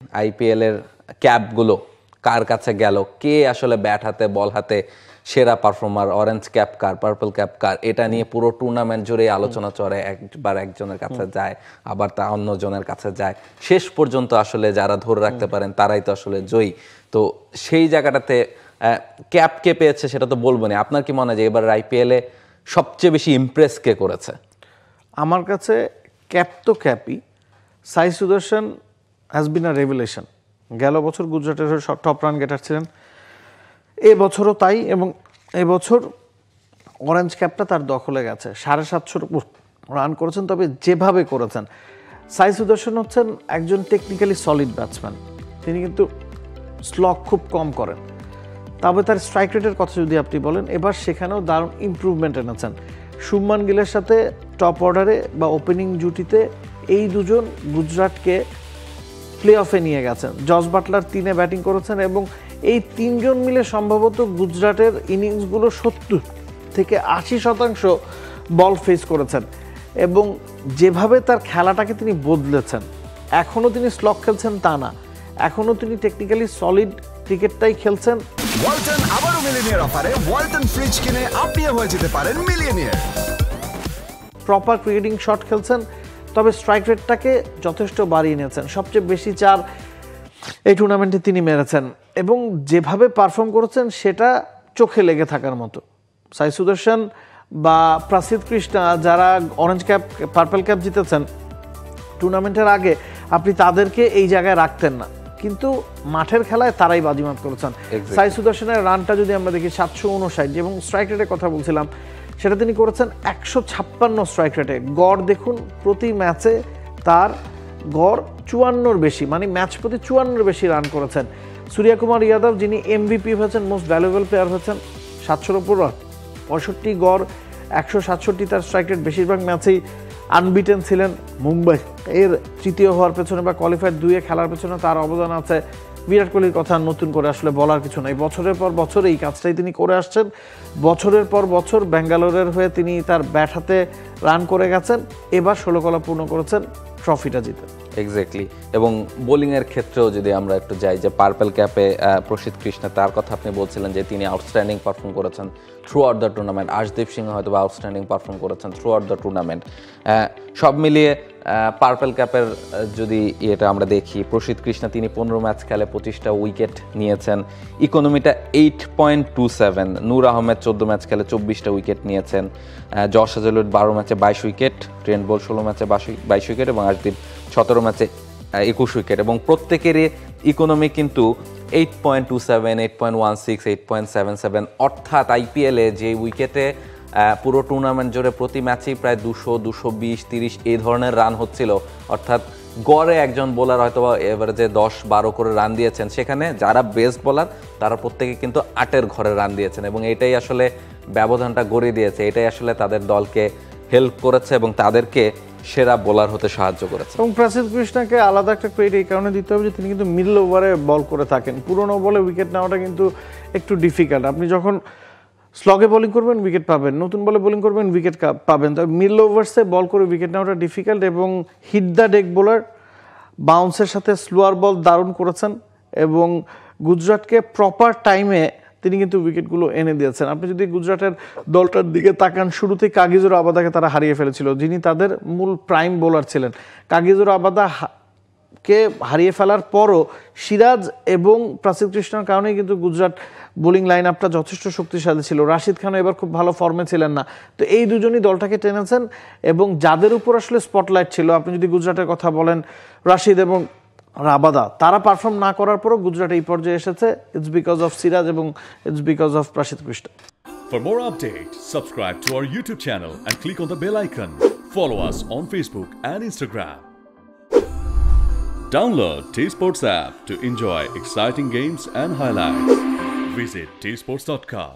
IPL এর ক্যাপগুলো কার কাছে গেল, কে আসলে ব্যাট হাতে বল হাতে সেরা পারফর্মার, অরেঞ্জ ক্যাপ কার, পার্পল ক্যাপ কার, এটা নিয়ে পুরো টুর্নামেন্ট জুড়ে আলোচনা চলে। একবার একজনের কাছে যায়, আবার তা অন্যজনের কাছে যায়, শেষ পর্যন্ত আসলে যারা ধরে রাখতে পারেন তারাই তো আসলে জয়ী। তো সেই জায়গাটাতে ক্যাপ কে পেয়েছে সেটা তো বলবো না। আপনার কি মনে হয় যে এবার আইপিএল এ সবচেয়ে বেশি ইমপ্রেস কে করেছে? আমার কাছে ক্যাপ তো ক্যাপই, সাই সুদর্শন হ্যাজ বিন আ রেভেলেশন। গেল বছর গুজরাটের টপ রান গেটার ছিলেন, এবছরও তাই, এবং এবছর অরেঞ্জ ক্যাপটা তার দখলে গেছে। 750 রান করেছেন, তবে যেভাবে করেছেন। সাই সুদর্শন হচ্ছেন একজন টেকনিক্যালি সলিড ব্যাটসম্যান, তিনি কিন্তু স্লগ খুব কম করেন। তবে তার স্ট্রাইক রেটের কথা যদি আপনি বলেন, এবার সেখানেও দারুণ ইমপ্রুভমেন্ট এনেছেন। শুভমান গিলের সাথে টপ অর্ডারে বা ওপেনিং জুটিতে এই দুজন গুজরাটকে প্লে অফে নিয়ে গেছেন। জস বাটলার 3-এ ব্যাটিং করেছেন, এবং এই তিনজন মিলে সম্ভবত গুজরাটের ইনিংসগুলো 70 থেকে 80% বল ফেস করেছেন। এবং যেভাবে তার খেলাটাকে তিনি বদলেছেন, এখনও তিনি স্লগ খেলছেন তা না, এখনও তিনি টেকনিক্যালি সলিড ক্রিকেটটাই খেলছেন। ওয়ালটন আবারও মিলিয়নিয়ার অফারে ওয়ালটন ফ্রিজ কিনে আপনিও হয়ে যেতে পারেন মিলিয়নিয়ার। প্রপার ক্রিকেটিং শট খেলছেন, তবে স্ট্রাইক রেটটাকে যথেষ্ট বাড়িয়ে নিয়েছেন। সবচেয়ে বেশি 4 এই টুর্নামেন্টে তিনি মেরেছেন, এবং যেভাবে পারফর্ম করেছেন সেটা চোখে লেগে থাকার মতো। সাই সুদর্শন বা প্রসিদ্ধ কৃষ্ণা, যারা অরেঞ্জ ক্যাপ পার্পল ক্যাপ জিতেছেন টুর্নামেন্টের আগে, আপনি তাদেরকে এই জায়গায় রাখতেন না, কিন্তু মাঠের খেলায় তারাই বাজিমাত করেছেন। সাই সুদর্শনের রানটা যদি আমরা দেখি 759, এবং স্ট্রাইক রেটের কথা বলছিলাম, সেটা তিনি করেছেন 156 স্ট্রাইক রেটে। গড় দেখুন, প্রতি ম্যাচে তার গড় 54-র বেশি, মানে ম্যাচ প্রতি 54-র বেশি রান করেছেন। সূর্যকুমার যাদব, যিনি এমভিপি হয়েছেন, মোস্ট ভ্যালুয়েবল প্লেয়ার হয়েছেন, 700-র উপর রান, 65 গড়, 167 তার স্ট্রাইক রেট। বেশিরভাগ ম্যাচেই আনবিটেন ছিলেন। মুম্বাই এর তৃতীয় হওয়ার পেছনে বা কোয়ালিফায়ার 2-এ খেলার পেছনে তার অবদান আছে। বিরাট কোহলির কথা নতুন করে আসলে বলার কিছু নাই, বছরের পর বছর এই কাজটাই তিনি করে আসছেন। বছরের পর বছর ব্যাঙ্গালোরের হয়ে তিনি তার ব্যাট হাতে রান করে গেছেন, এবার 16 কলা পূর্ণ করেছেন ট্রফিটা জিতে। এক্স্যাক্টলি। এবং বোলিংয়ের ক্ষেত্রেও যদি আমরা একটু যাই, যে পার্পল ক্যাপে প্রসিদ্ধ কৃষ্ণা, তার কথা আপনি বলছিলেন যে তিনি আউটস্ট্যান্ডিং পারফর্ম করেছেন through out the tournament. Arshdeep Singh হয়তো বা আউটস্ট্যান্ডিং পারফর্ম করেছেন থ্রু আউট দ্য টুর্নামেন্ট। সব মিলিয়ে পার্পল ক্যাপের যদি এটা আমরা দেখি, প্রসিদ্ধ কৃষ্ণা তিনি 15 ম্যাচ খেলে 25টা উইকেট নিয়েছেন, ইকোনমিটা 8.27। নূর আহমেদ 14 ম্যাচ খেলে 24টা উইকেট নিয়েছেন, জশ হাজেলউড 12 ম্যাচে 22 উইকেট, ট্রেন্ট বোল্ট 16 ম্যাচে 22 উইকেট, এবং আর্শদীপ 17 ম্যাচে 21 উইকেট। এবং প্রত্যেকেরই ইকোনমি কিন্তু 8.27, 8.16, 8.77। অর্থাৎ আইপিএলে যে উইকেটে পুরো টুর্নামেন্ট জুড়ে প্রতি ম্যাচেই প্রায় 200, 220, 30 এই ধরনের রান হচ্ছিল, অর্থাৎ গড়ে একজন বোলার হয়তো এভারেজে 10-12 করে রান দিয়েছেন, সেখানে যারা বেস্ট বোলার তারা প্রত্যেকে কিন্তু 8-এর ঘরে রান দিয়েছেন, এবং এটাই আসলে ব্যবধানটা গড়িয়ে দিয়েছে, এটাই আসলে তাদের দলকে হেল্প করেছে এবং তাদেরকে সেরা বোলার হতে সাহায্য করেছে। এবং প্রসিদ্ধ কৃষ্ণাকে আলাদা একটা ক্রেডিট এই কারণে দিতে হবে যে তিনি কিন্তু মিডল ওভারে বল করে থাকেন। পুরোনো বলে উইকেট নেওয়াটা কিন্তু একটু ডিফিকাল্ট। আপনি যখন স্লগে বোলিং করবেন উইকেট পাবেন, নতুন বলে বোলিং করবেন উইকেট পাবেন, তবে মিডল ওভার্সে বল করে উইকেট নেওয়াটা ডিফিকাল্ট। এবং হিট দ্য ডেক বোলার, বাউন্সের সাথে স্লোয়ার বল দারুণ করেছেন, এবং গুজরাটকে প্রপার টাইমে তিনি কিন্তু উইকেটগুলো এনে দিয়েছেন। আপনি যদি গুজরাটের দলটার দিকে তাকান, শুরুতেই কাগিজোর আবাদাকে তারা হারিয়ে ফেলেছিল, যিনি তাদের মূল প্রাইম বোলার ছিলেন। কাগিজোর আবাদাকে হারিয়ে ফেলার পরও সিরাজ এবং প্রসিদ্ধ কৃষ্ণার কারণেই কিন্তু গুজরাট বোলিং লাইন আপটা যথেষ্ট শক্তিশালী ছিল। রাশিদ খানও এবার খুব ভালো ফর্মে ছিলেন না, তো এই দুজনই দলটাকে টেনেছেন। এবং যাদের উপর আসলে স্পটলাইট ছিল, আপনি যদি গুজরাটের কথা বলেন, রাশিদ এবং রাবাদা, তারা পারফর্ম না করার পরও গুজরাট এই পর্যায়ে এসেছে। ইটস বিকজ অফ সিরাজ এবং ইটস বিকজ অফ প্রসিদ্ধ Krishna. For more updates, subscribe to our YouTube channel and click on the bell icon. Follow us on Facebook and Instagram. Download T-Sports app to enjoy exciting games and highlights. Visit tsports.com.